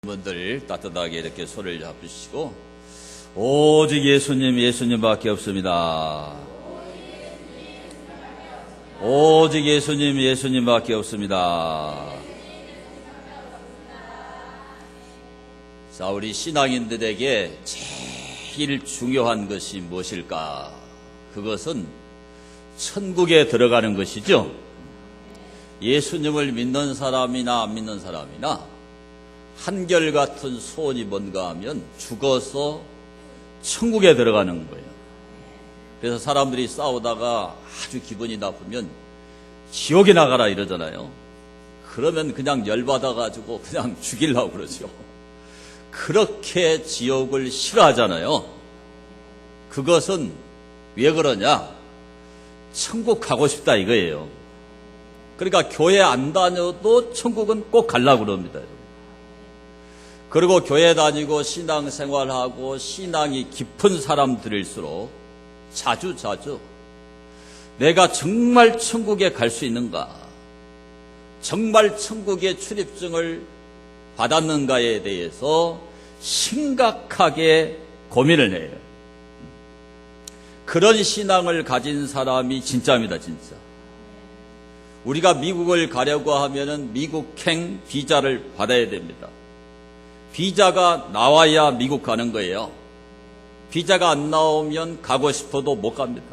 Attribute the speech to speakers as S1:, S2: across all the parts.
S1: 분들 따뜻하게 이렇게 손을 잡으시고 오직 예수님밖에 없습니다. 오직 예수님밖에 없습니다. 자, 우리 신앙인들에게 제일 중요한 것이 무엇일까? 그것은 천국에 들어가는 것이죠. 예수님을 믿는 사람이나 안 믿는 사람이나 한결같은 소원이 뭔가 하면 죽어서 천국에 들어가는 거예요. 그래서 사람들이 싸우다가 아주 기분이 나쁘면 지옥에 나가라 이러잖아요. 그러면 그냥 열받아가지고 그냥 죽이려고 그러죠. 그렇게 지옥을 싫어하잖아요. 그것은 왜 그러냐? 천국 가고 싶다 이거예요. 그러니까 교회 안 다녀도 천국은 꼭 가려고 그럽니다. 그리고 교회 다니고 신앙생활하고 신앙이 깊은 사람들일수록 자주 내가 정말 천국에 갈 수 있는가, 정말 천국의 출입증을 받았는가에 대해서 심각하게 고민을 해요. 그런 신앙을 가진 사람이 진짜입니다, 진짜. 우리가 미국을 가려고 하면은 미국행 비자를 받아야 됩니다. 비자가 나와야 미국 가는 거예요. 비자가 안 나오면 가고 싶어도 못 갑니다.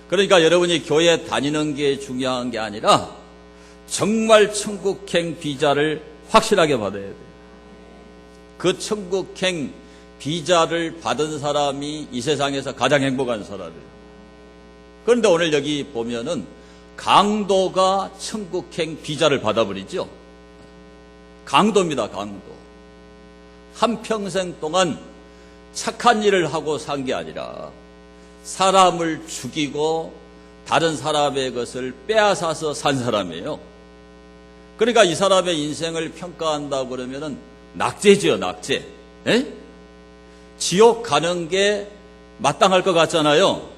S1: 그러니까 여러분이 교회 다니는 게 중요한 게 아니라 정말 천국행 비자를 확실하게 받아야 돼요. 그 천국행 비자를 받은 사람이 이 세상에서 가장 행복한 사람이에요. 그런데 오늘 여기 보면은 강도가 천국행 비자를 받아버리죠. 강도입니다, 강도. 한평생 동안 착한 일을 하고 산 게 아니라 사람을 죽이고 다른 사람의 것을 빼앗아서 산 사람이에요. 그러니까 이 사람의 인생을 평가한다고 그러면은 낙제지요, 낙제. 에? 지옥 가는 게 마땅할 것 같잖아요.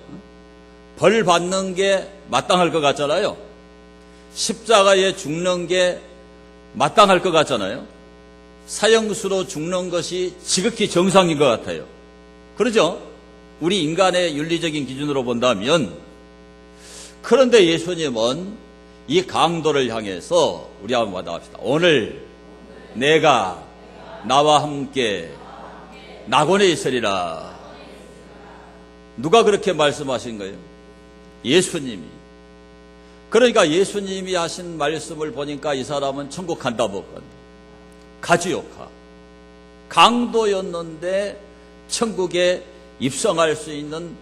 S1: 벌 받는 게 마땅할 것 같잖아요. 십자가에 죽는 게 마땅할 것 같잖아요. 사형수로 죽는 것이 지극히 정상인 것 같아요. 그러죠? 우리 인간의 윤리적인 기준으로 본다면. 그런데 예수님은 이 강도를 향해서 우리 한번 받아봅시다. 오늘 내가 나와 함께 낙원에 있으리라. 누가 그렇게 말씀하신 거예요? 예수님이. 그러니까 예수님이 하신 말씀을 보니까 이 사람은 천국 간다 못 간다. 가지요, 가. 강도였는데 천국에 입성할 수 있는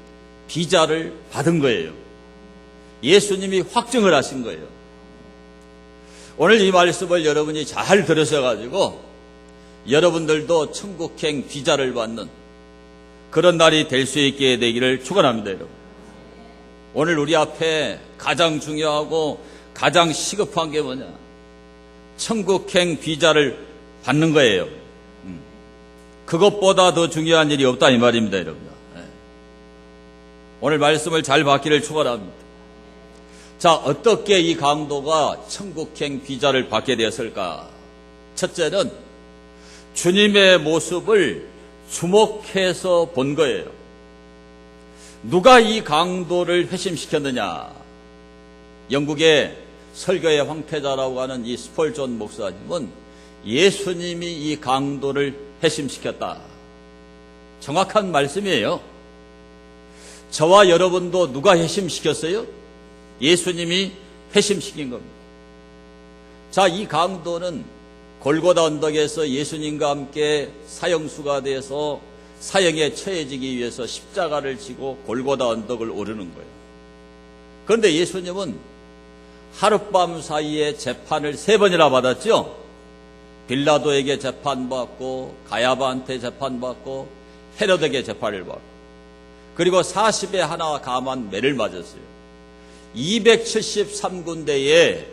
S1: 비자를 받은 거예요. 예수님이 확증을 하신 거예요. 오늘 이 말씀을 여러분이 잘 들으셔가지고 여러분들도 천국행 비자를 받는 그런 날이 될 수 있게 되기를 축원합니다, 여러분. 오늘 우리 앞에 가장 중요하고 가장 시급한 게 뭐냐? 천국행 비자를 받는 거예요. 그것보다 더 중요한 일이 없다 이 말입니다, 여러분. 오늘 말씀을 잘 받기를 축원합니다. 자, 어떻게 이 강도가 천국행 비자를 받게 되었을까? 첫째는 주님의 모습을 주목해서 본 거예요. 누가 이 강도를 회심시켰느냐? 영국의 설교의 황태자라고 하는 이 스폴존 목사님은 예수님이 이 강도를 회심시켰다. 정확한 말씀이에요. 저와 여러분도 누가 회심시켰어요? 예수님이 회심시킨 겁니다. 자, 이 강도는 골고다 언덕에서 예수님과 함께 사형수가 돼서 사형에 처해지기 위해서 십자가를 지고 골고다 언덕을 오르는 거예요. 그런데 예수님은 하룻밤 사이에 재판을 3번이나 받았죠. 빌라도에게 재판받고 가야바한테 재판받고 헤롯에게 재판을 받고 그리고 40에 하나 감한 매를 맞았어요. 273군데에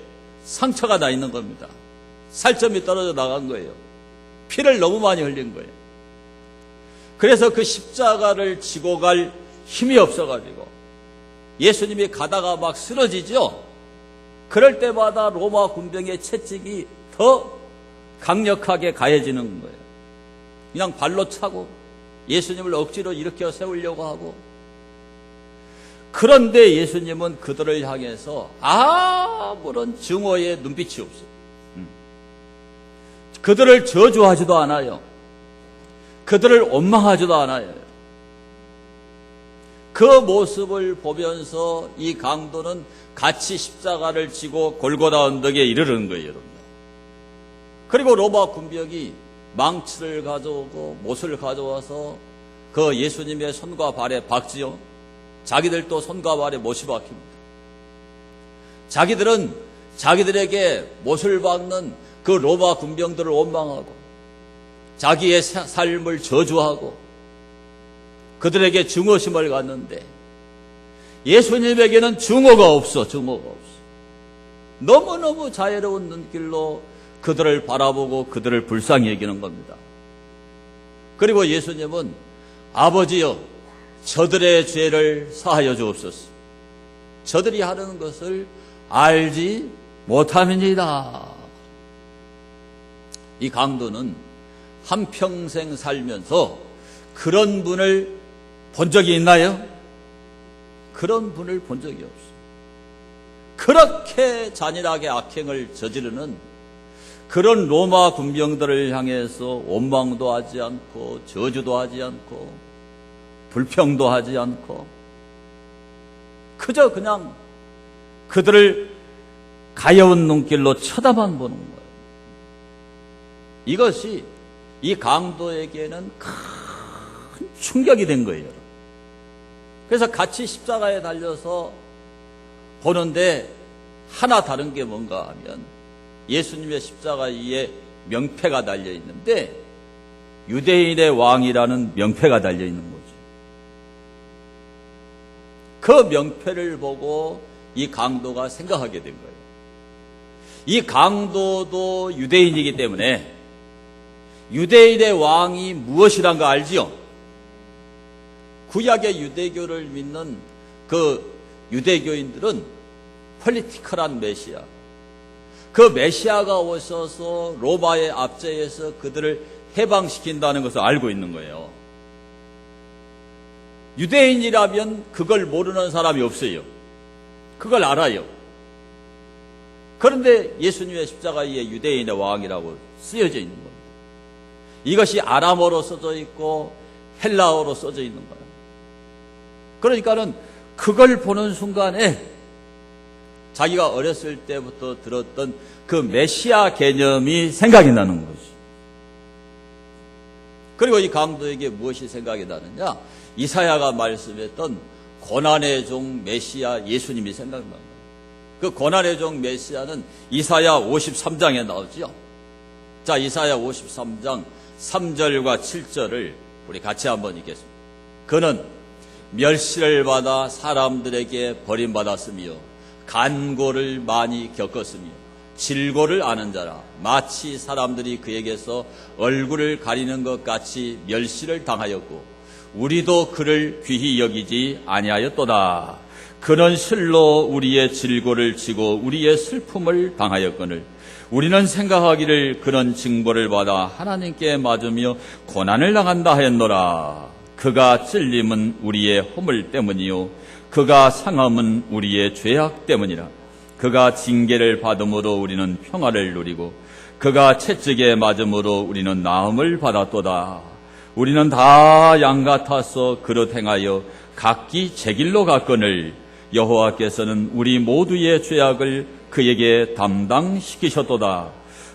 S1: 상처가 나 있는 겁니다. 살점이 떨어져 나간 거예요. 피를 너무 많이 흘린 거예요. 그래서 그 십자가를 지고 갈 힘이 없어가지고 예수님이 가다가 막 쓰러지죠. 그럴 때마다 로마 군병의 채찍이 더 강력하게 가해지는 거예요. 그냥 발로 차고 예수님을 억지로 일으켜 세우려고 하고. 그런데 예수님은 그들을 향해서 아무런 증오의 눈빛이 없어요. 그들을 저주하지도 않아요. 그들을 원망하지도 않아요. 그 모습을 보면서 이 강도는 같이 십자가를 지고 골고다 언덕에 이르는 거예요, 여러분. 그리고 로마 군병이 망치를 가져오고 못을 가져와서 그 예수님의 손과 발에 박지요. 자기들도 손과 발에 못이 박힙니다. 자기들은 자기들에게 못을 박는 그 로마 군병들을 원망하고 자기의 삶을 저주하고 그들에게 증오심을 갖는데 예수님에게는 증오가 없어. 너무너무 자애로운 눈길로 그들을 바라보고 그들을 불쌍히 여기는 겁니다. 그리고 예수님은 아버지여 저들의 죄를 사하여 주옵소서. 저들이 하는 것을 알지 못함이니이다. 이 강도는 한평생 살면서 그런 분을 본 적이 있나요? 그런 분을 본 적이 없어요. 그렇게 잔인하게 악행을 저지르는 그런 로마 군병들을 향해서 원망도 하지 않고 저주도 하지 않고 불평도 하지 않고 그저 그냥 그들을 가여운 눈길로 쳐다만 보는 거예요. 이것이 이 강도에게는 큰 충격이 된 거예요. 그래서 같이 십자가에 달려서 보는데 하나 다른 게 뭔가 하면 예수님의 십자가 위에 명패가 달려 있는데 유대인의 왕이라는 명패가 달려 있는 거죠. 그 명패를 보고 이 강도가 생각하게 된 거예요. 이 강도도 유대인이기 때문에 유대인의 왕이 무엇이란 거 알지요? 구약의 유대교를 믿는 그 유대교인들은 폴리티컬한 메시아, 그 메시아가 오셔서 로마의 압제에서 그들을 해방시킨다는 것을 알고 있는 거예요. 유대인이라면 그걸 모르는 사람이 없어요. 그걸 알아요. 그런데 예수님의 십자가 위에 유대인의 왕이라고 쓰여져 있는 겁니다. 이것이 아람어로 써져 있고 헬라어로 써져 있는 거예요. 그러니까는 그걸 보는 순간에 자기가 어렸을 때부터 들었던 그 메시아 개념이 생각이 나는 거죠. 그리고 이 강도에게 무엇이 생각이 나느냐? 이사야가 말씀했던 고난의 종 메시아 예수님이 생각나는 거예요. 그 고난의 종 메시아는 이사야 53장에 나오죠. 자, 이사야 53장 3절과 7절을 우리 같이 한번 읽겠습니다. 그는 멸시를 받아 사람들에게 버림받았으며 간고를 많이 겪었으며 질고를 아는 자라. 마치 사람들이 그에게서 얼굴을 가리는 것 같이 멸시를 당하였고 우리도 그를 귀히 여기지 아니하였도다. 그는 실로 우리의 질고를 지고 우리의 슬픔을 당하였거늘 우리는 생각하기를 그런 징벌을 받아 하나님께 맞으며 고난을 당한다 하였노라. 그가 찔림은 우리의 허물 때문이요 그가 상함은 우리의 죄악 때문이라. 그가 징계를 받음으로 우리는 평화를 누리고 그가 채찍에 맞음으로 우리는 나음을 받았도다. 우리는 다 양 같아서 그릇 행하여 각기 제 길로 갔거늘 여호와께서는 우리 모두의 죄악을 그에게 담당시키셨도다.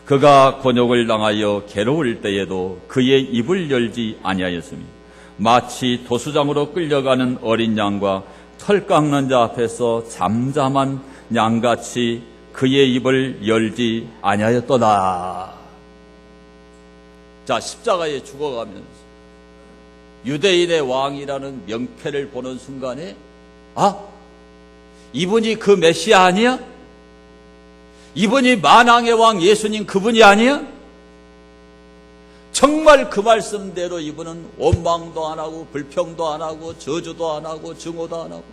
S1: 그가 곤욕을 당하여 괴로울 때에도 그의 입을 열지 아니하였으니 마치 도수장으로 끌려가는 어린 양과 털 깎는 자 앞에서 잠잠한 양같이 그의 입을 열지 아니하였도다. 자, 십자가에 죽어가면서 유대인의 왕이라는 명패를 보는 순간에 이분이 그 메시아 아니야? 이분이 만왕의 왕 예수님 그분이 아니야? 정말 그 말씀대로 이분은 원망도 안 하고 불평도 안 하고 저주도 안 하고 증오도 안 하고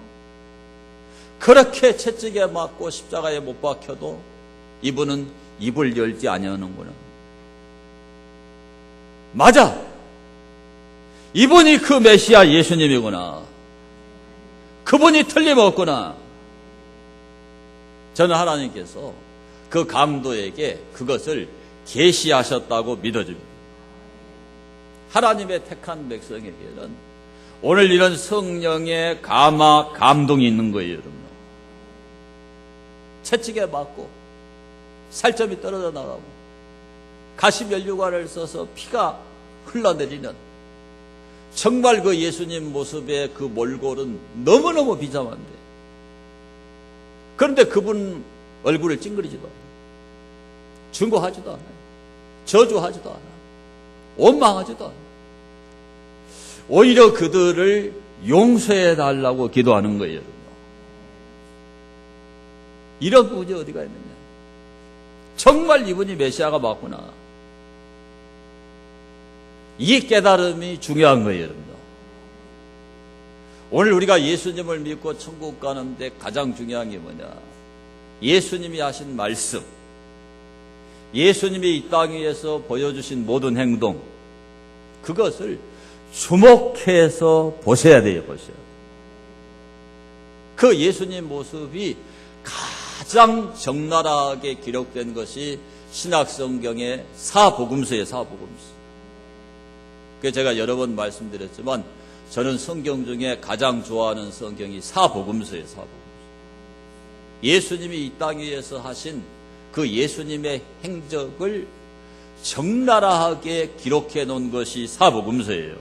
S1: 그렇게 채찍에 맞고 십자가에 못 박혀도 이분은 입을 열지 아니하는구나. 맞아. 이분이 그 메시아 예수님이구나. 그분이 틀림없구나. 저는 하나님께서 그 강도에게 그것을 계시하셨다고 믿어집니다. 하나님의 택한 백성에게는 오늘 이런 성령의 감동이 있는 거예요, 여러분. 채찍에 맞고 살점이 떨어져 나가고 가시면류관을 써서 피가 흘러내리는 정말 그 예수님 모습의 그 몰골은 너무너무 비참한데, 그런데 그분 얼굴을 찡그리지도 않아요. 증거하지도 않아요. 저주하지도 않아요. 원망하지도 않아요. 오히려 그들을 용서해 달라고 기도하는 거예요, 여러분. 이런 분이 어디가 있느냐. 정말 이분이 메시아가 맞구나. 이 깨달음이 중요한 거예요, 여러분. 오늘 우리가 예수님을 믿고 천국 가는데 가장 중요한 게 뭐냐. 예수님이 하신 말씀, 예수님이 이 땅 위에서 보여주신 모든 행동, 그것을 주목해서 보셔야 돼요, 보셔야 돼요. 그 예수님 모습이 가장 적나라하게 기록된 것이 신약성경의 사복음서예요, 사복음서. 그래서 제가 여러 번 말씀드렸지만 저는 성경 중에 가장 좋아하는 성경이 사복음서예요, 사복음서. 예수님이 이 땅 위에서 하신 그 예수님의 행적을 적나라하게 기록해 놓은 것이 사복음서예요.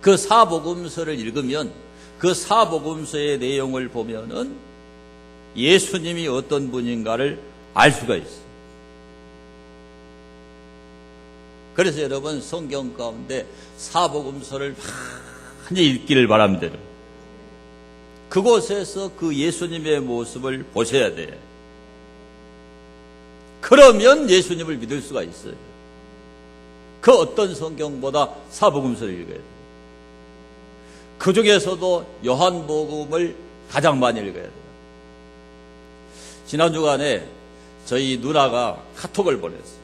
S1: 그 사복음서를 읽으면 그 사복음서의 내용을 보면은 예수님이 어떤 분인가를 알 수가 있어요. 그래서 여러분 성경 가운데 사복음서를 많이 읽기를 바랍니다. 그곳에서 그 예수님의 모습을 보셔야 돼요. 그러면 예수님을 믿을 수가 있어요. 그 어떤 성경보다 사복음서를 읽어야 돼요. 그 중에서도 요한복음을 가장 많이 읽어야 돼요. 지난 주간에 저희 누나가 카톡을 보냈어요.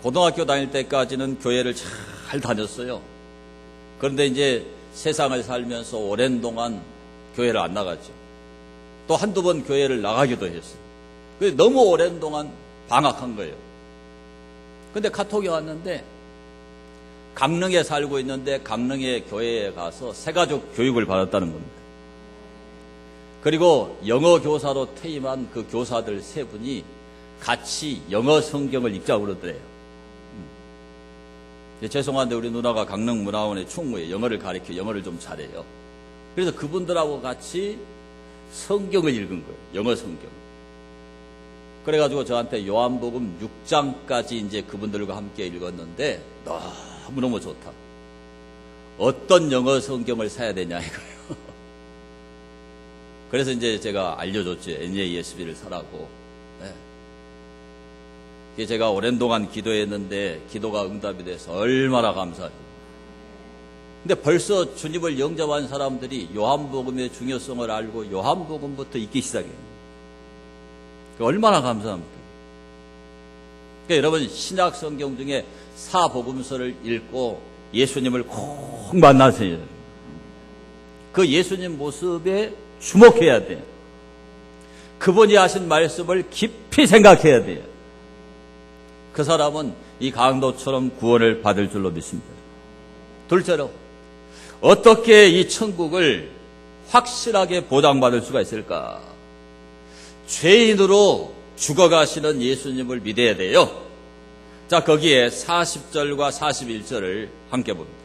S1: 고등학교 다닐 때까지는 교회를 잘 다녔어요. 그런데 이제 세상을 살면서 오랜 동안 교회를 안 나갔죠. 또 한두 번 교회를 나가기도 했어요. 너무 오랜 동안 방학한 거예요. 근데 카톡이 왔는데 강릉에 살고 있는데 강릉의 교회에 가서 새가족 교육을 받았다는 겁니다. 그리고 영어 교사로 퇴임한 그 교사들 세 분이 같이 영어 성경을 읽자고 그러더래요. 죄송한데 우리 누나가 강릉문화원의 총무에 영어를 가르쳐 영어를 좀 잘해요. 그래서 그분들하고 같이 성경을 읽은 거예요. 영어 성경. 그래가지고 저한테 요한복음 6장까지 이제 그분들과 함께 읽었는데 너무너무 좋다. 어떤 영어 성경을 사야 되냐 이거예요. 그래서 이제 제가 알려줬죠. NASB를 사라고. 네. 제가 오랜 동안 기도했는데 기도가 응답이 돼서 얼마나 감사해요. 근데 벌써 주님을 영접한 사람들이 요한복음의 중요성을 알고 요한복음부터 읽기 시작해요. 얼마나 감사합니까? 그러니까 여러분 신약 성경 중에 사복음서를 읽고 예수님을 꼭 만나세요. 그 예수님 모습에 주목해야 돼요. 그분이 하신 말씀을 깊이 생각해야 돼요. 그 사람은 이 강도처럼 구원을 받을 줄로 믿습니다. 둘째로 어떻게 이 천국을 확실하게 보장받을 수가 있을까? 죄인으로 죽어가시는 예수님을 믿어야 돼요. 자, 거기에 40절과 41절을 함께 봅니다.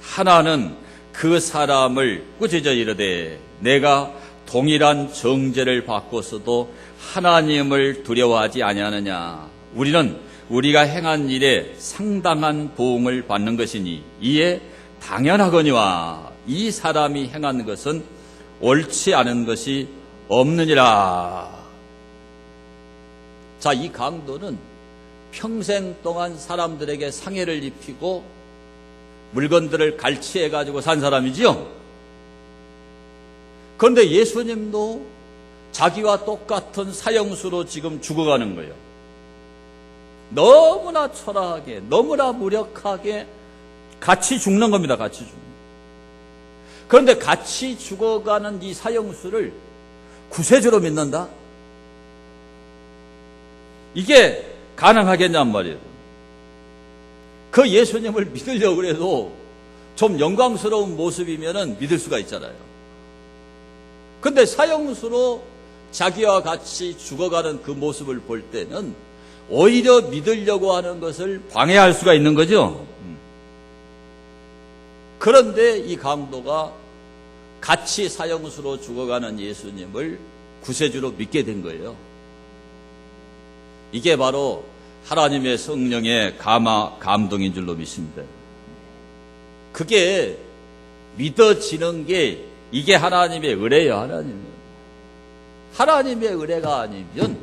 S1: 하나는 그 사람을 꾸짖어 이르되 내가 동일한 정죄를 받고서도 하나님을 두려워하지 아니하느냐. 우리는 우리가 행한 일에 상당한 보응을 받는 것이니 이에 당연하거니와 이 사람이 행한 것은 옳지 않은 것이 없느니라. 자, 이 강도는 평생 동안 사람들에게 상해를 입히고 물건들을 갈취해가지고 산 사람이지요. 그런데 예수님도 자기와 똑같은 사형수로 지금 죽어가는 거예요. 너무나 초라하게, 너무나 무력하게 같이 죽는 겁니다. 같이 죽는. 그런데 같이 죽어가는 이 사형수를 구세주로 믿는다? 이게 가능하겠냔 말이에요. 그 예수님을 믿으려고 해도 좀 영광스러운 모습이면은 믿을 수가 있잖아요. 근데 사형수로 자기와 같이 죽어가는 그 모습을 볼 때는 오히려 믿으려고 하는 것을 방해할 수가 있는 거죠. 그런데 이 강도가 같이 사형수로 죽어가는 예수님을 구세주로 믿게 된 거예요. 이게 바로 하나님의 성령의 감동인 줄로 믿습니다. 그게 믿어지는 게 이게 하나님의 은혜예요. 하나님의 은혜가 아니면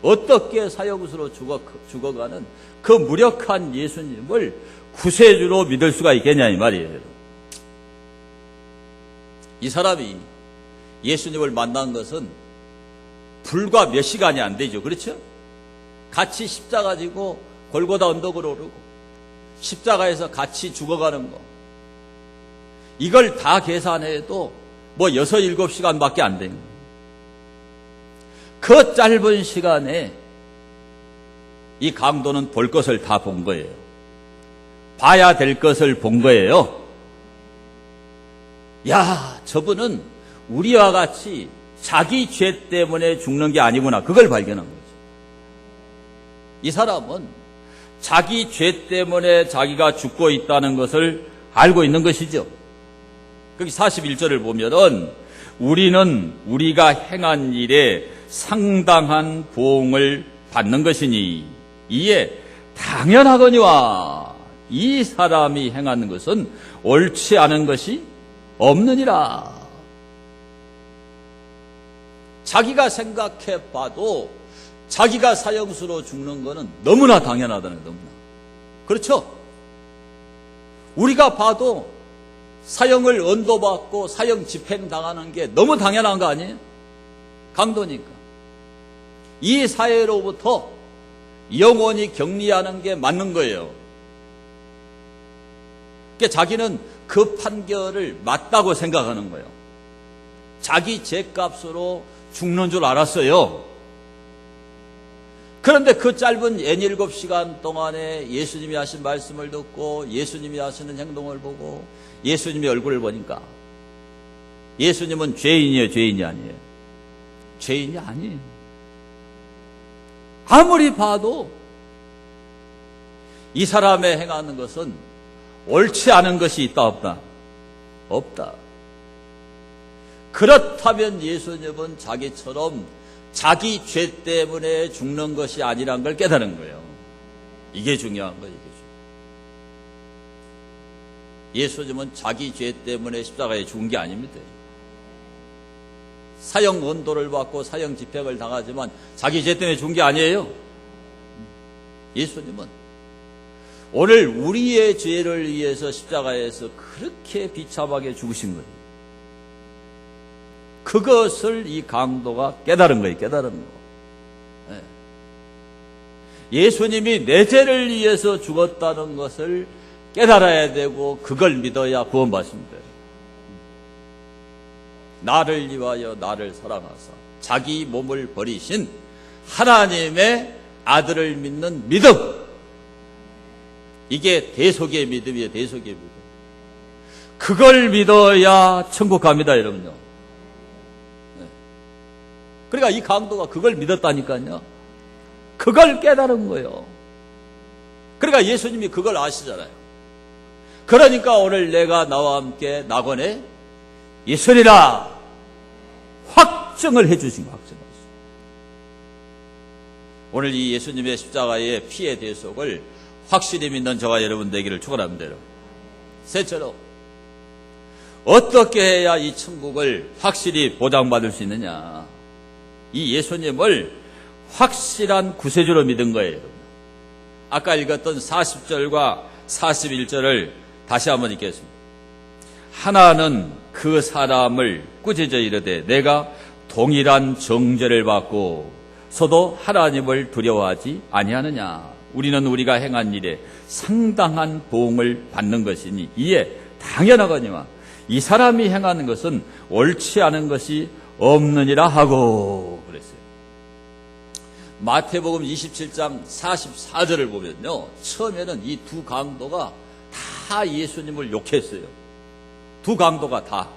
S1: 어떻게 사형수로 죽어가는 그 무력한 예수님을 구세주로 믿을 수가 있겠냐 이 말이에요. 이 사람이 예수님을 만난 것은 불과 몇 시간이 안 되죠. 그렇죠? 같이 십자가 지고 골고다 언덕으로 오르고 십자가에서 같이 죽어가는 거, 이걸 다 계산해도 뭐 6, 7시간밖에 안 되는 거예요. 그 짧은 시간에 이 강도는 볼 것을 다 본 거예요. 봐야 될 것을 본 거예요. 야, 저분은 우리와 같이 자기 죄 때문에 죽는 게 아니구나. 그걸 발견한 거죠. 이 사람은 자기 죄 때문에 자기가 죽고 있다는 것을 알고 있는 것이죠. 거기 41절을 보면은 우리는 우리가 행한 일에 상당한 보응을 받는 것이니 이에 당연하거니와 이 사람이 행하는 것은 옳지 않은 것이 없느니라. 자기가 생각해 봐도 자기가 사형수로 죽는 것은 너무나 당연하다는 거예요. 너무나. 그렇죠? 우리가 봐도 사형을 언도받고 사형 집행당하는 게 너무 당연한 거 아니에요? 강도니까. 이 사회로부터 영원히 격리하는 게 맞는 거예요. 그러니까 자기는 그 판결을 맞다고 생각하는 거예요. 자기 죄값으로 죽는 줄 알았어요. 그런데 그 짧은 7시간 동안에 예수님이 하신 말씀을 듣고 예수님이 하시는 행동을 보고 예수님의 얼굴을 보니까 예수님은 죄인이에요, 죄인이 아니에요? 죄인이 아니에요. 아무리 봐도 이 사람의 행하는 것은 옳지 않은 것이 있다 없다? 없다. 그렇다면 예수님은 자기처럼 자기 죄 때문에 죽는 것이 아니란 걸 깨달은 거예요. 이게 중요한 거예요. 예수님은 자기 죄 때문에 십자가에 죽은 게 아닙니다. 사형 언도를 받고 사형 집행을 당하지만 자기 죄 때문에 죽은 게 아니에요. 예수님은 오늘 우리의 죄를 위해서 십자가에서 그렇게 비참하게 죽으신 거예요. 그것을 이 강도가 깨달은 거예요. 깨달은 거. 예수님이 내 죄를 위해서 죽었다는 것을 깨달아야 되고 그걸 믿어야 구원받습니다. 나를 위하여 나를 사랑하사 자기 몸을 버리신 하나님의 아들을 믿는 믿음, 이게 대속의 믿음이에요. 대속의 믿음. 그걸 믿어야 천국 갑니다, 여러분요. 그러니까 이 강도가 그걸 믿었다니까요. 그걸 깨달은 거예요. 그러니까 예수님이 그걸 아시잖아요. 그러니까 오늘 내가 나와 함께 낙원에 있으리라 확증을 해주신 거예요. 확증하셨어요. 오늘 이 예수님의 십자가의 피의 대속을 확실히 믿는 저와 여러분 되기를 축원합니다. 셋째로, 어떻게 해야 이 천국을 확실히 보장받을 수 있느냐? 이 예수님을 확실한 구세주로 믿은 거예요. 아까 읽었던 40절과 41절을 다시 한번 읽겠습니다. 하나는 그 사람을 꾸짖어 이르되 내가 동일한 정죄를 받고 서도 하나님을 두려워하지 아니하느냐. 우리는 우리가 행한 일에 상당한 보응을 받는 것이니 이에 당연하거니와 이 사람이 행하는 것은 옳지 않은 것이 없느니라 하고 그랬어요. 마태복음 27장 44절을 보면요, 처음에는 이 두 강도가 다 예수님을 욕했어요. 두 강도가 다.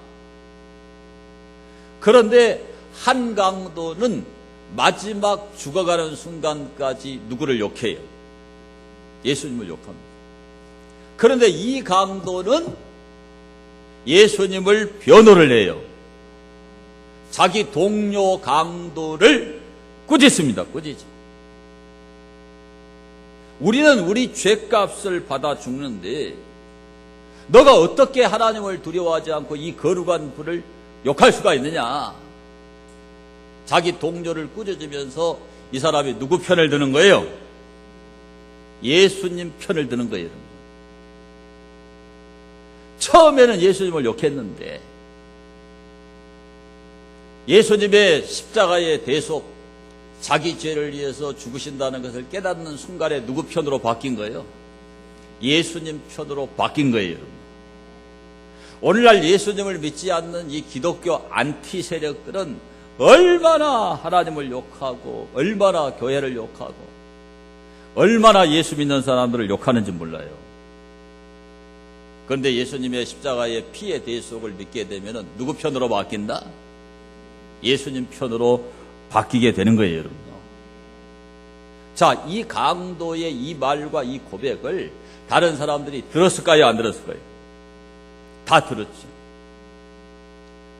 S1: 그런데 한 강도는 마지막 죽어가는 순간까지 누구를 욕해요? 예수님을 욕합니다. 그런데 이 강도는 예수님을 변호를 해요. 자기 동료 강도를 꾸짖습니다. 꾸짖죠. 우리는 우리 죄값을 받아 죽는데 너가 어떻게 하나님을 두려워하지 않고 이 거룩한 분을 욕할 수가 있느냐. 자기 동료를 꾸짖으면서 이 사람이 누구 편을 드는 거예요? 예수님 편을 드는 거예요. 처음에는 예수님을 욕했는데 예수님의 십자가의 대속, 자기 죄를 위해서 죽으신다는 것을 깨닫는 순간에 누구 편으로 바뀐 거예요? 예수님 편으로 바뀐 거예요. 오늘날 예수님을 믿지 않는 이 기독교 안티 세력들은 얼마나 하나님을 욕하고 얼마나 교회를 욕하고 얼마나 예수 믿는 사람들을 욕하는지 몰라요. 그런데 예수님의 십자가의 피의 대속을 믿게 되면 누구 편으로 바뀐다? 예수님 편으로 바뀌게 되는 거예요, 여러분. 자, 이 강도의 이 말과 이 고백을 다른 사람들이 들었을까요, 안 들었을까요? 다 들었죠.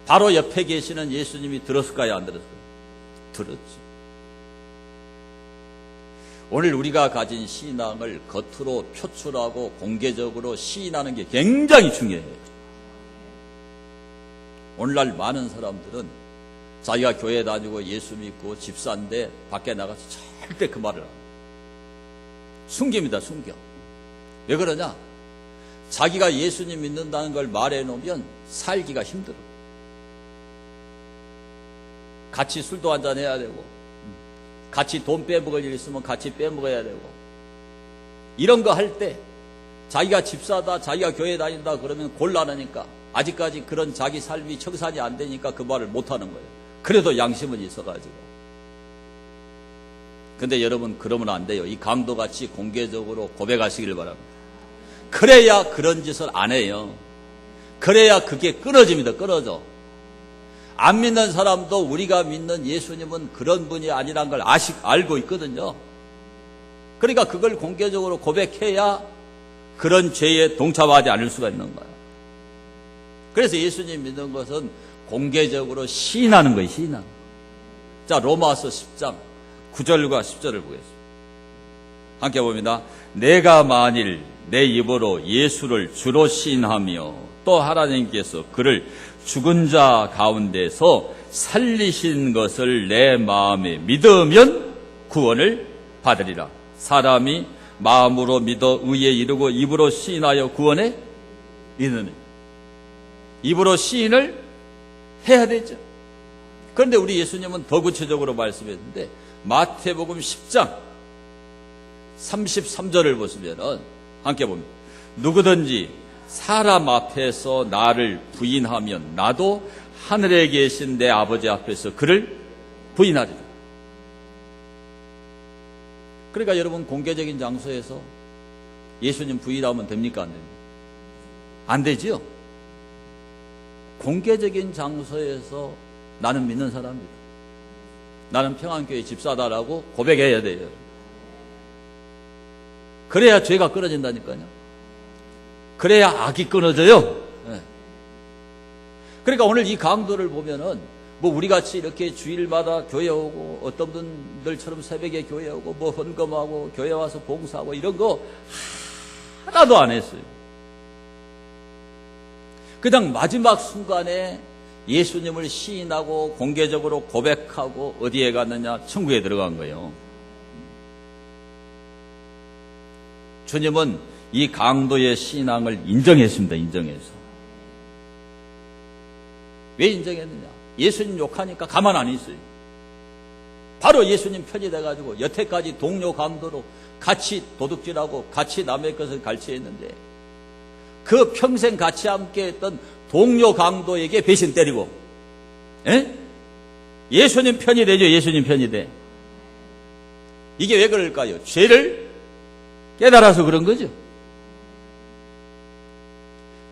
S1: 바로 옆에 계시는 예수님이 들었을까요, 안 들었을까요? 들었죠. 오늘 우리가 가진 신앙을 겉으로 표출하고 공개적으로 시인하는 게 굉장히 중요해요. 오늘날 많은 사람들은 자기가 교회 다니고 예수 믿고 집사인데 밖에 나가서 절대 그 말을 안 해요. 숨깁니다, 숨겨. 왜 그러냐? 자기가 예수님 믿는다는 걸 말해놓으면 살기가 힘들어. 같이 술도 한잔 해야 되고 같이 돈 빼먹을 일 있으면 같이 빼먹어야 되고 이런 거 할 때 자기가 집사다, 자기가 교회 다닌다 그러면 곤란하니까 아직까지 그런 자기 삶이 청산이 안 되니까 그 말을 못하는 거예요. 그래도 양심은 있어가지고. 근데 여러분 그러면 안 돼요. 이 강도같이 공개적으로 고백하시길 바랍니다. 그래야 그런 짓을 안 해요. 그래야 그게 끊어집니다. 끊어져. 안 믿는 사람도 우리가 믿는 예수님은 그런 분이 아니란 걸 알고 있거든요. 그러니까 그걸 공개적으로 고백해야 그런 죄에 동참하지 않을 수가 있는 거예요. 그래서 예수님 믿는 것은 공개적으로 시인하는 거예요. 시인하는 거예요. 자, 로마서 10장 9절과 10절을 보겠습니다. 함께 봅니다. 내가 만일 내 입으로 예수를 주로 시인하며 또 하나님께서 그를 죽은 자 가운데서 살리신 것을 내 마음에 믿으면 구원을 받으리라. 사람이 마음으로 믿어 의에 이르고 입으로 시인하여 구원에 이르느니. 입으로 시인을 해야 되죠. 그런데 우리 예수님은 더 구체적으로 말씀했는데 마태복음 10장 33절을 보시면 함께 봅니다. 누구든지 사람 앞에서 나를 부인하면 나도 하늘에 계신 내 아버지 앞에서 그를 부인하리라. 그러니까 여러분 공개적인 장소에서 예수님 부인하면 됩니까? 안 됩니까? 안 되죠. 공개적인 장소에서 나는 믿는 사람이다, 나는 평안교회 집사다라고 고백해야 돼요. 그래야 죄가 끊어진다니까요. 그래야 악이 끊어져요. 네. 그러니까 오늘 이 강도를 보면은 뭐 우리같이 이렇게 주일마다 교회 오고 어떤 분들처럼 새벽에 교회 오고 뭐 헌금하고 교회 와서 봉사하고 이런 거 하나도 안 했어요. 그냥 마지막 순간에 예수님을 시인하고 공개적으로 고백하고 어디에 갔느냐? 천국에 들어간 거예요. 주님은 이 강도의 신앙을 인정했습니다. 인정해서. 왜 인정했느냐? 예수님 욕하니까 가만 안 있어요. 바로 예수님 편이 돼가지고 여태까지 동료 강도로 같이 도둑질하고 같이 남의 것을 갈취했는데 그 평생 같이 함께했던 동료 강도에게 배신 때리고, 예수님 편이 되죠. 예수님 편이 돼. 이게 왜 그럴까요? 죄를 깨달아서 그런 거죠.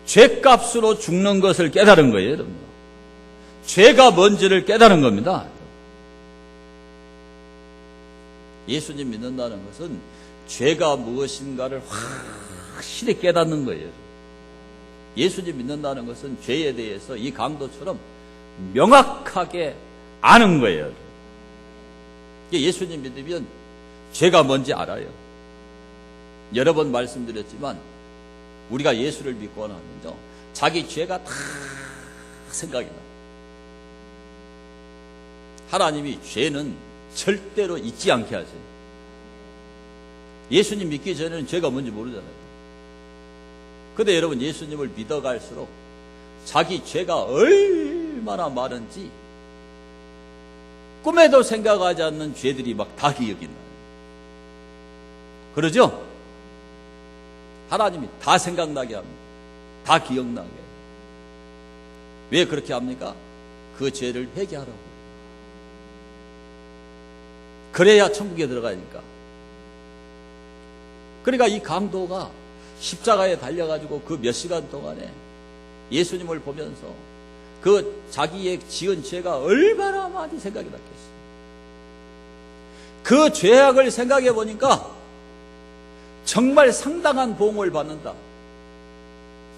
S1: 죄값으로 죽는 것을 깨달은 거예요, 여러분. 죄가 뭔지를 깨달은 겁니다. 예수님 믿는다는 것은 죄가 무엇인가를 확실히 깨닫는 거예요. 예수님 믿는다는 것은 죄에 대해서 이 강도처럼 명확하게 아는 거예요. 예수님 믿으면 죄가 뭔지 알아요. 여러 번 말씀드렸지만 우리가 예수를 믿고 나면요, 자기 죄가 다 생각이 나요. 하나님이 죄는 절대로 잊지 않게 하세요. 예수님 믿기 전에는 죄가 뭔지 모르잖아요. 근데 여러분, 예수님을 믿어갈수록 자기 죄가 얼마나 많은지 꿈에도 생각하지 않는 죄들이 막 다 기억이 나요. 그러죠? 하나님이 다 생각나게 합니다. 다 기억나게. 왜 그렇게 합니까? 그 죄를 회개하라고. 그래야 천국에 들어가니까. 그러니까 이 강도가 십자가에 달려가지고 그 몇 시간 동안에 예수님을 보면서 그 자기의 지은 죄가 얼마나 많이 생각이 났겠어요. 그 죄악을 생각해 보니까 정말 상당한 보응을 받는다.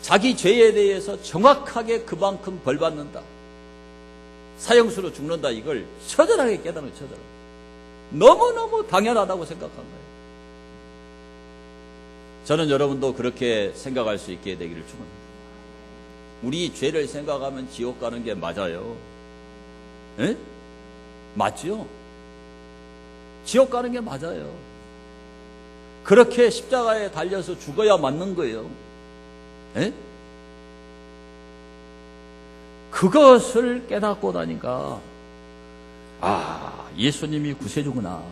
S1: 자기 죄에 대해서 정확하게 그만큼 벌 받는다. 사형수로 죽는다. 이걸 처절하게 깨닫는 처절. 너무너무 당연하다고 생각한 거예요. 저는 여러분도 그렇게 생각할 수 있게 되기를 축원합니다. 우리 죄를 생각하면 지옥 가는 게 맞아요. 에? 맞죠? 지옥 가는 게 맞아요. 그렇게 십자가에 달려서 죽어야 맞는 거예요. 에? 그것을 깨닫고 나니까 예수님이 구세주구나.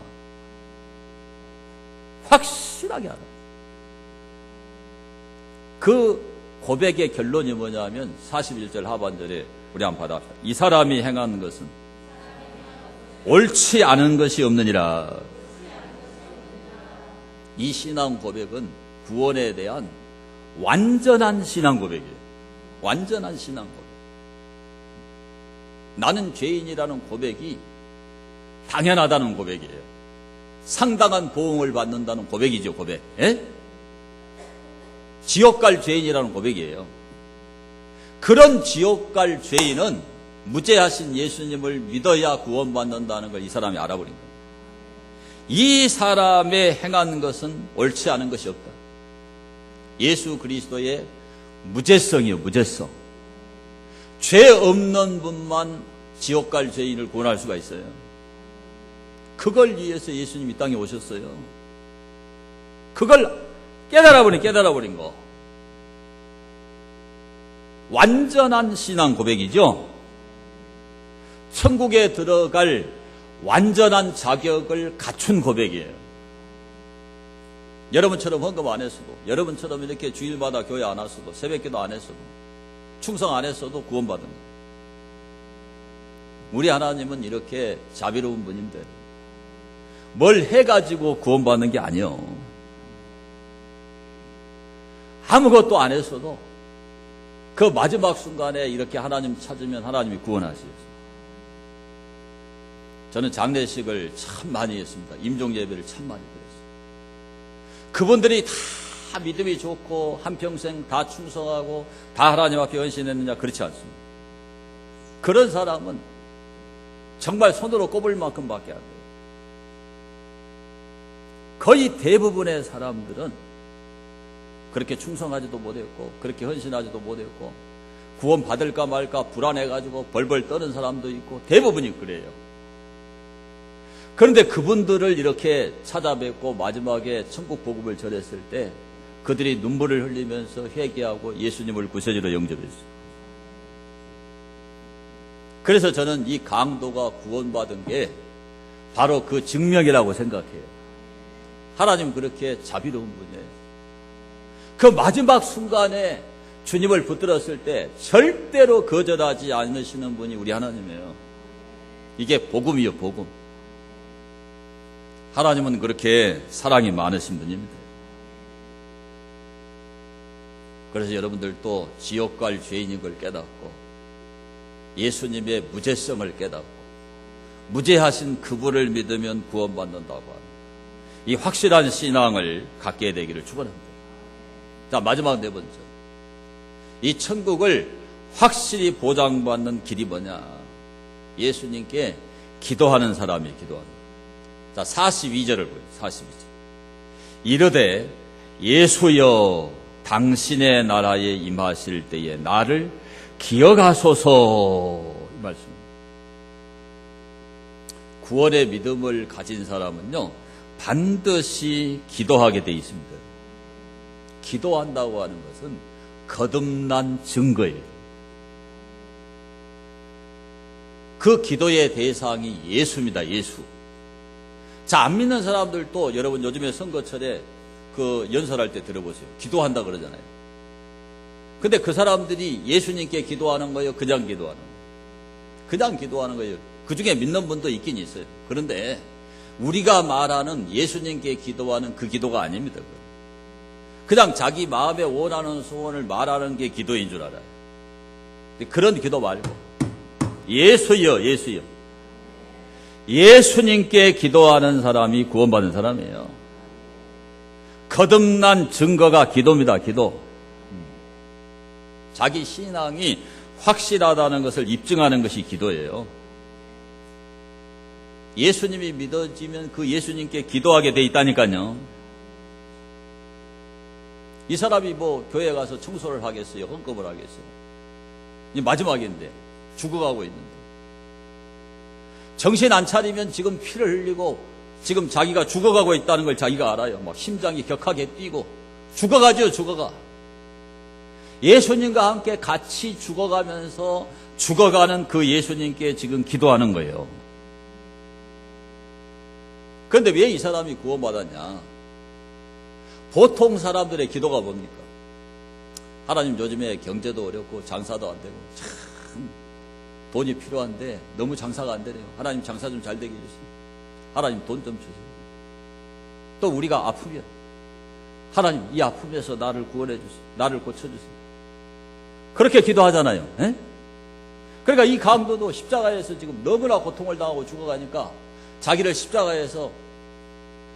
S1: 확실하게 알아요. 그 고백의 결론이 뭐냐면 41절 하반절에 우리 한번 받아봅시다. 이 사람이 행한 것은 옳지 않은 것이 없느니라. 이 신앙 고백은 구원에 대한 완전한 신앙 고백이에요. 완전한 신앙 고백. 나는 죄인이라는 고백이 당연하다는 고백이에요. 상당한 보응을 받는다는 고백이죠, 고백. 지옥 갈 죄인이라는 고백이에요. 그런 지옥 갈 죄인은 무죄하신 예수님을 믿어야 구원받는다는 걸 이 사람이 알아버린 거예요. 이 사람의 행한 것은 옳지 않은 것이 없다. 예수 그리스도의 무죄성이요, 무죄성. 죄 없는 분만 지옥 갈 죄인을 구원할 수가 있어요. 그걸 위해서 예수님이 이 땅에 오셨어요. 그걸 깨달아버린 거. 완전한 신앙 고백이죠. 천국에 들어갈 완전한 자격을 갖춘 고백이에요. 여러분처럼 헌금 안 했어도, 여러분처럼 이렇게 주일마다 교회 안 왔어도, 새벽기도 안 했어도, 충성 안 했어도 구원받은 거예요. 우리 하나님은 이렇게 자비로운 분인데 뭘 해가지고 구원받는 게 아니에요. 아무것도 안 했어도 그 마지막 순간에 이렇게 하나님 찾으면 하나님이 구원하시죠. 저는 장례식을 참 많이 했습니다. 임종 예배를 참 많이 드렸어요. 그분들이 다 믿음이 좋고 한평생 다 충성하고 다 하나님 앞에 헌신했느냐? 그렇지 않습니다. 그런 사람은 정말 손으로 꼽을 만큼밖에 안 돼요. 거의 대부분의 사람들은 그렇게 충성하지도 못했고 그렇게 헌신하지도 못했고 구원 받을까 말까 불안해가지고 벌벌 떠는 사람도 있고 대부분이 그래요. 그런데 그분들을 이렇게 찾아뵙고 마지막에 천국 복음을 전했을 때 그들이 눈물을 흘리면서 회개하고 예수님을 구세주로 영접했어요. 그래서 저는 이 강도가 구원받은 게 바로 그 증명이라고 생각해요. 하나님 그렇게 자비로운 분이에요. 그 마지막 순간에 주님을 붙들었을 때 절대로 거절하지 않으시는 분이 우리 하나님이에요. 이게 복음이요, 복음. 하나님은 그렇게 사랑이 많으신 분입니다. 그래서 여러분들도 지옥 갈 죄인인 걸 깨닫고 예수님의 무죄성을 깨닫고 무죄하신 그분을 믿으면 구원받는다고 하는 이 확실한 신앙을 갖게 되기를 축원합니다. 자, 마지막 네 번째. 이 천국을 확실히 보장받는 길이 뭐냐? 예수님께 기도하는 사람이 기도하는. 자, 42절을 보여요. 42절. 이르되 예수여 당신의 나라에 임하실 때에 나를 기억하소서. 이 말씀. 구원의 믿음을 가진 사람은요, 반드시 기도하게 되어 있습니다. 기도한다고 하는 것은 거듭난 증거예요. 그 기도의 대상이 예수입니다. 예수. 자, 안 믿는 사람들도 여러분 요즘에 선거철에 그 연설할 때 들어보세요. 기도한다 그러잖아요. 근데 그 사람들이 예수님께 기도하는 거예요? 그냥 기도하는 거예요? 그냥 기도하는 거예요. 그 중에 믿는 분도 있긴 있어요. 그런데 우리가 말하는 예수님께 기도하는 그 기도가 아닙니다. 그냥 자기 마음에 원하는 소원을 말하는 게 기도인 줄 알아요. 그런 기도 말고 예수여, 예수여. 예수님께 기도하는 사람이 구원받는 사람이에요. 거듭난 증거가 기도입니다. 기도. 자기 신앙이 확실하다는 것을 입증하는 것이 기도예요. 예수님이 믿어지면 그 예수님께 기도하게 돼 있다니까요. 이 사람이 뭐 교회 가서 청소를 하겠어요? 헌금을 하겠어요? 이제 마지막인데 죽어가고 있는데 정신 안 차리면 지금 피를 흘리고 지금 자기가 죽어가고 있다는 걸 자기가 알아요. 막 심장이 격하게 뛰고 죽어가죠. 죽어가. 예수님과 함께 같이 죽어가면서 죽어가는 그 예수님께 지금 기도하는 거예요. 그런데 왜 이 사람이 구원받았냐? 보통 사람들의 기도가 뭡니까? 하나님 요즘에 경제도 어렵고 장사도 안 되고 참 돈이 필요한데 너무 장사가 안 되네요. 하나님 장사 좀 잘 되게 해주세요. 하나님 돈 좀 주세요. 또 우리가 아프면 하나님 이 아픔에서 나를 구원해 주세요. 나를 고쳐주세요. 그렇게 기도하잖아요. 에? 그러니까 이 강도도 십자가에서 지금 너무나 고통을 당하고 죽어가니까 자기를 십자가에서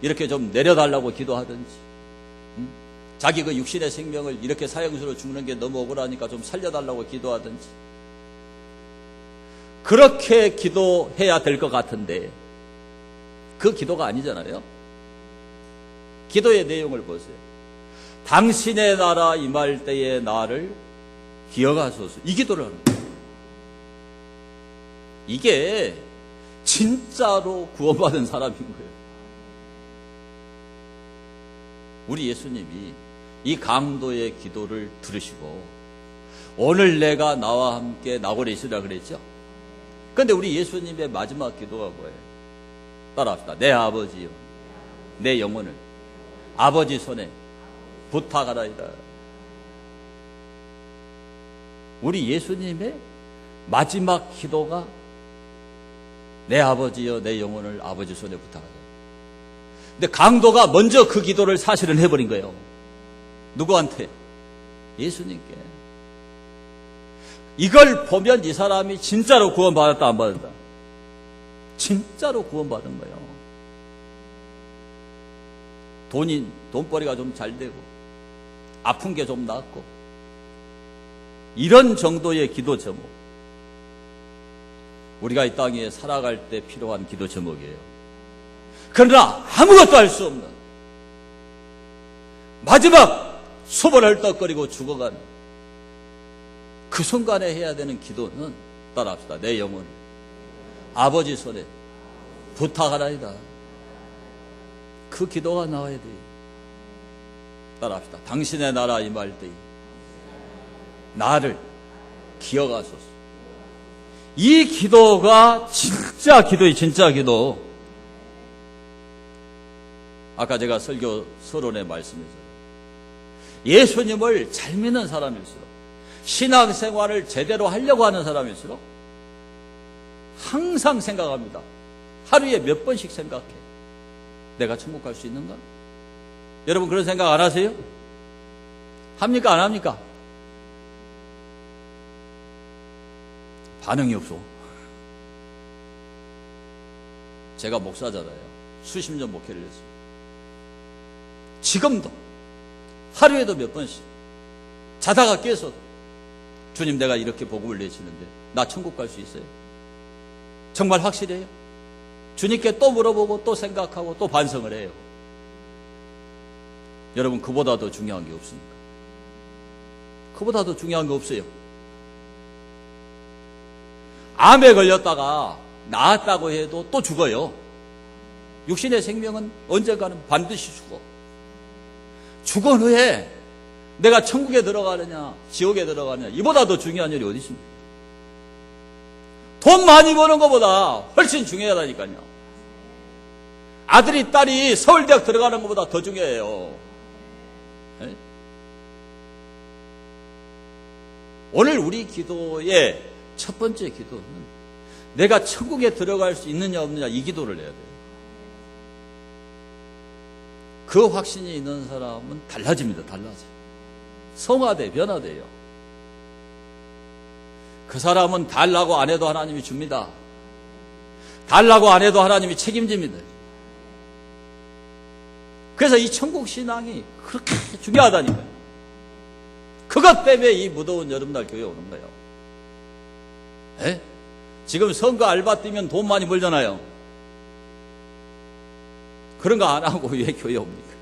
S1: 이렇게 좀 내려달라고 기도하든지 자기 그 육신의 생명을 이렇게 사형수로 죽는 게 너무 억울하니까 좀 살려달라고 기도하든지 그렇게 기도해야 될 것 같은데 그 기도가 아니잖아요. 기도의 내용을 보세요. 당신의 나라 임할 때에 나를 기억하소서. 이 기도를 하는 거예요. 이게 진짜로 구원받은 사람인 거예요. 우리 예수님이 이 강도의 기도를 들으시고 오늘 내가 나와 함께 나골에 있으라 그랬죠. 그런데 우리 예수님의 마지막 기도가 뭐예요? 따라합시다. 내 아버지요 내 영혼을 아버지 손에 부탁하라이다. 우리 예수님의 마지막 기도가 내 아버지여 내 영혼을 아버지 손에 부탁하라. 근데 강도가 먼저 그 기도를 사실은 해버린 거예요. 누구한테? 예수님께. 이걸 보면 이 사람이 진짜로 구원받았다 안 받았다? 진짜로 구원받은 거예요. 돈벌이가 좀 잘 되고 아픈 게 좀 낫고 이런 정도의 기도 제목, 우리가 이 땅에 살아갈 때 필요한 기도 제목이에요. 그러나 아무것도 할 수 없는 마지막 소벌 헐떡거리고 죽어가는 그 순간에 해야 되는 기도는 따라합시다. 내 영혼을 아버지 손에 부탁하라이다. 그 기도가 나와야 돼요. 따라합시다. 당신의 나라 임할 때에 나를 기억하소서. 이 기도가 진짜 기도예요. 진짜 기도. 아까 제가 설교 서론에 말씀했어요. 예수님을 잘 믿는 사람일수록, 신앙생활을 제대로 하려고 하는 사람일수록 항상 생각합니다. 하루에 몇 번씩 생각해. 내가 천국 갈 수 있는가? 여러분 그런 생각 안 하세요? 합니까? 안 합니까? 반응이 없어. 제가 목사잖아요. 수십 년 목회를 했습니다. 지금도 하루에도 몇 번씩 자다가 깨서 주님, 내가 이렇게 복음을 내시는데 나 천국 갈 수 있어요? 정말 확실해요? 주님께 또 물어보고 또 생각하고 또 반성을 해요. 여러분, 그보다 더 중요한 게 없습니까? 그보다 더 중요한 게 없어요. 암에 걸렸다가 나았다고 해도 또 죽어요. 육신의 생명은 언젠가는 반드시 죽어. 죽은 후에 내가 천국에 들어가느냐 지옥에 들어가느냐, 이보다 더 중요한 일이 어디 있습니까? 돈 많이 버는 것보다 훨씬 중요하다니까요. 아들이 딸이 서울대학 들어가는 것보다 더 중요해요. 네? 오늘 우리 기도의 첫 번째 기도는 내가 천국에 들어갈 수 있느냐 없느냐, 이 기도를 해야 돼요. 그 확신이 있는 사람은 달라집니다. 달라져요. 성화돼, 변화돼요. 그 사람은 달라고 안 해도 하나님이 줍니다. 달라고 안 해도 하나님이 책임집니다. 그래서 이 천국 신앙이 그렇게 중요하다니까요. 그것 때문에 이 무더운 여름날 교회 오는 거예요. 에? 지금 선거 알바 뛰면 돈 많이 벌잖아요. 그런 거 안 하고 왜 교회 옵니까?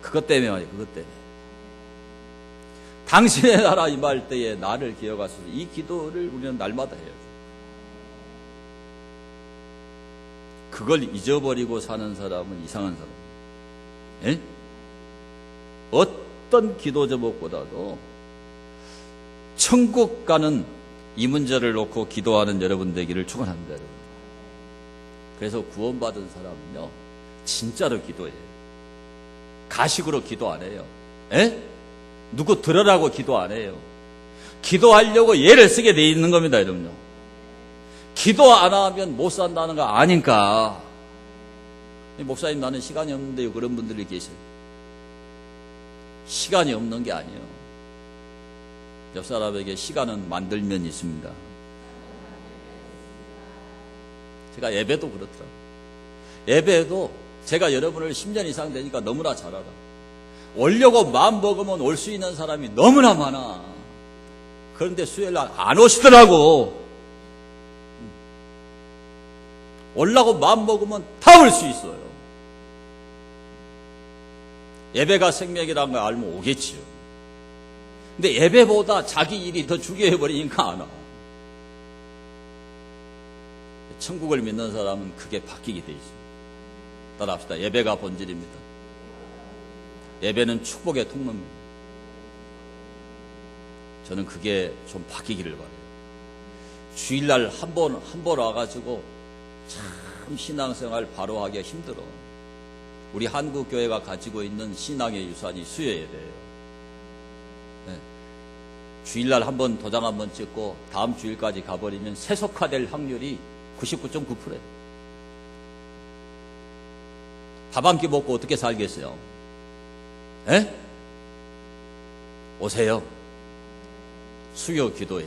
S1: 그것 때문에 말이에요. 그것 때문에. 당신의 나라 임할 때에 나를 기억하소서. 이 기도를 우리는 날마다 해요. 그걸 잊어버리고 사는 사람은 이상한 사람이에요. 예? 어떤 기도 제목보다도 천국 가는 이 문제를 놓고 기도하는 여러분 되기를 축원합니다. 여러분. 그래서 구원받은 사람은요, 진짜로 기도해요. 가식으로 기도 안 해요. 에? 누구 들으라고 기도 안 해요. 기도하려고 예를 쓰게 돼 있는 겁니다, 여러분요. 기도 안 하면 못 산다는 거 아닌가. 목사님, 나는 시간이 없는데요. 그런 분들이 계세요. 시간이 없는 게 아니에요. 옆 사람에게 시간은 만들면 있습니다. 제가 예배도 그렇더라고요. 예배도 제가 여러분을 10년 이상 되니까 너무나 잘 알아. 오려고 마음 먹으면 올 수 있는 사람이 너무나 많아. 그런데 수요일날 안 오시더라고. 오려고 마음 먹으면 다 올 수 있어요. 예배가 생명이라는 걸 알면 오겠지요. 근데 예배보다 자기 일이 더 중요해버리니까 안 와. 천국을 믿는 사람은 그게 바뀌게 돼 있습니다. 따라합시다. 예배가 본질입니다. 예배는 축복의 통로입니다. 저는 그게 좀 바뀌기를 바라요. 주일날 한 번 와가지고 참 신앙생활 바로 하기가 힘들어. 우리 한국교회가 가지고 있는 신앙의 유산이 수요예배예요. 네. 주일날 한 번 도장 한 번 찍고 다음 주일까지 가버리면 세속화될 확률이 99.9%예요. 밥 한 끼 먹고 어떻게 살겠어요? 에? 오세요. 수요 기도해.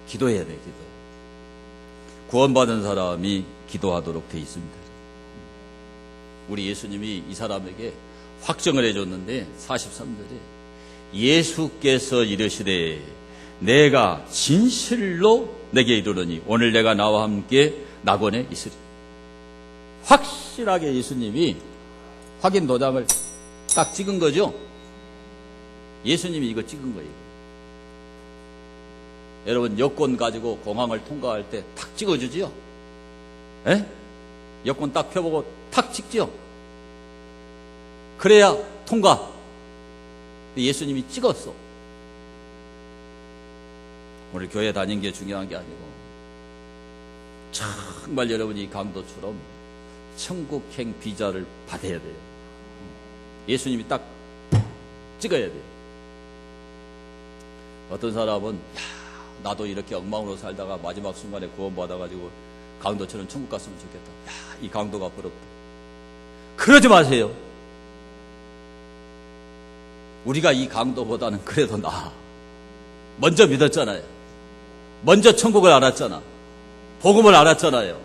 S1: 기도해야 돼, 기도. 구원받은 사람이 기도하도록 돼 있습니다. 우리 예수님이 이 사람에게 확정을 해줬는데 43절에 예수께서 이르시되 내가 진실로 내게 이르노니 오늘 내가 나와 함께 낙원에 있으리. 확실하게 예수님이 확인 도장을 딱 찍은 거죠. 예수님이 이거 찍은 거예요. 여러분 여권 가지고 공항을 통과할 때 탁 찍어주지요. 에? 여권 딱 펴보고 탁 찍지요. 그래야 통과. 예수님이 찍었어. 오늘 교회 다닌 게 중요한 게 아니고 정말 여러분이 강도처럼 천국행 비자를 받아야 돼요. 예수님이 딱 찍어야 돼요. 어떤 사람은 나도 이렇게 엉망으로 살다가 마지막 순간에 구원받아가지고 강도처럼 천국 갔으면 좋겠다. 이 강도가 부럽다. 그러지 마세요. 우리가 이 강도보다는 그래도 나아. 먼저 믿었잖아요. 먼저 천국을 알았잖아. 복음을 알았잖아요.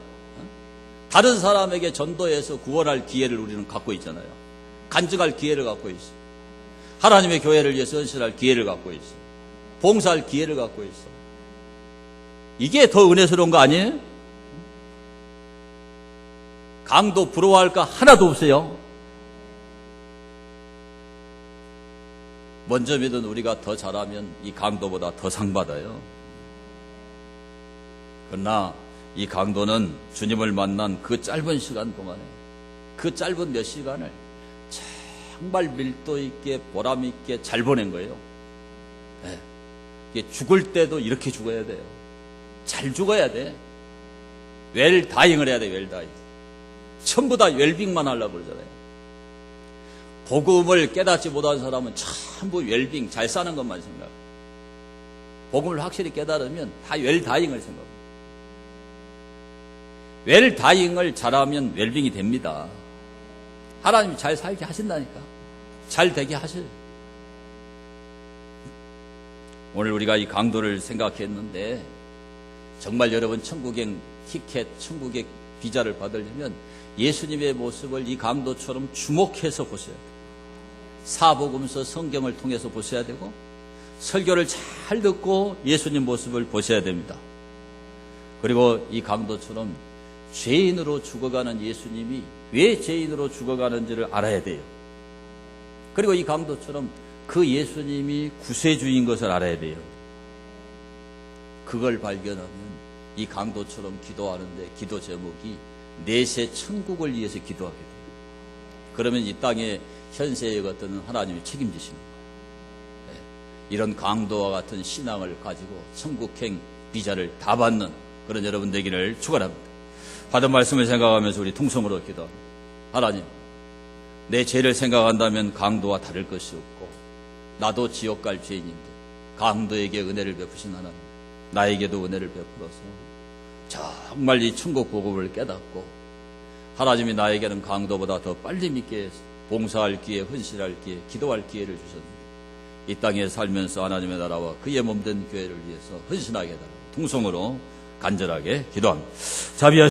S1: 다른 사람에게 전도해서 구원할 기회를 우리는 갖고 있잖아요. 간증할 기회를 갖고 있어. 하나님의 교회를 위해서 헌신할 기회를 갖고 있어. 봉사할 기회를 갖고 있어. 이게 더 은혜스러운 거 아니에요? 강도 부러워할 거 하나도 없어요. 먼저 믿은 우리가 더 잘하면 이 강도보다 더 상 받아요. 그러나 이 강도는 주님을 만난 그 짧은 시간 동안에, 그 짧은 몇 시간을 정말 밀도 있게 보람 있게 잘 보낸 거예요. 네. 이게 죽을 때도 이렇게 죽어야 돼요. 잘 죽어야 돼. 웰다잉을 해야 돼. 웰다잉. 전부 다 웰빙만 하려고 그러잖아요. 복음을 깨닫지 못한 사람은 전부 웰빙, 잘 사는 것만 생각해요. 복음을 확실히 깨달으면 다 웰다잉을 생각합니다. 웰다잉을 잘하면 웰빙이 됩니다. 하나님이 잘 살게 하신다니까. 잘 되게 하셔요. 오늘 우리가 이 강도를 생각했는데 정말 여러분 천국행 티켓, 천국의 비자를 받으려면 예수님의 모습을 이 강도처럼 주목해서 보셔야 돼요. 사복음서 성경을 통해서 보셔야 되고 설교를 잘 듣고 예수님 모습을 보셔야 됩니다. 그리고 이 강도처럼 죄인으로 죽어가는 예수님이 왜 죄인으로 죽어가는지를 알아야 돼요. 그리고 이 강도처럼 그 예수님이 구세주인 것을 알아야 돼요. 그걸 발견하면 이 강도처럼 기도하는데 기도 제목이 내세 천국을 위해서 기도하게 돼요. 그러면 이 땅의 현세의 것들은 하나님이 책임지시는 거예요. 이런 강도와 같은 신앙을 가지고 천국행 비자를 다 받는 그런 여러분 되기를 축원합니다. 받은 말씀을 생각하면서 우리 통성으로 기도합니다. 하나님, 내 죄를 생각한다면 강도와 다를 것이 없고 나도 지옥 갈 죄인인데 강도에게 은혜를 베푸신 하나님, 나에게도 은혜를 베풀어서 정말 이 천국 복음을 깨닫고 하나님이 나에게는 강도보다 더 빨리 믿게 해서 봉사할 기회, 헌신할 기회, 기도할 기회를 주셨는데 이 땅에 살면서 하나님의 나라와 그의 몸된 교회를 위해서 헌신하게 해달라고 통성으로 간절하게 기도합니다. 자비하시고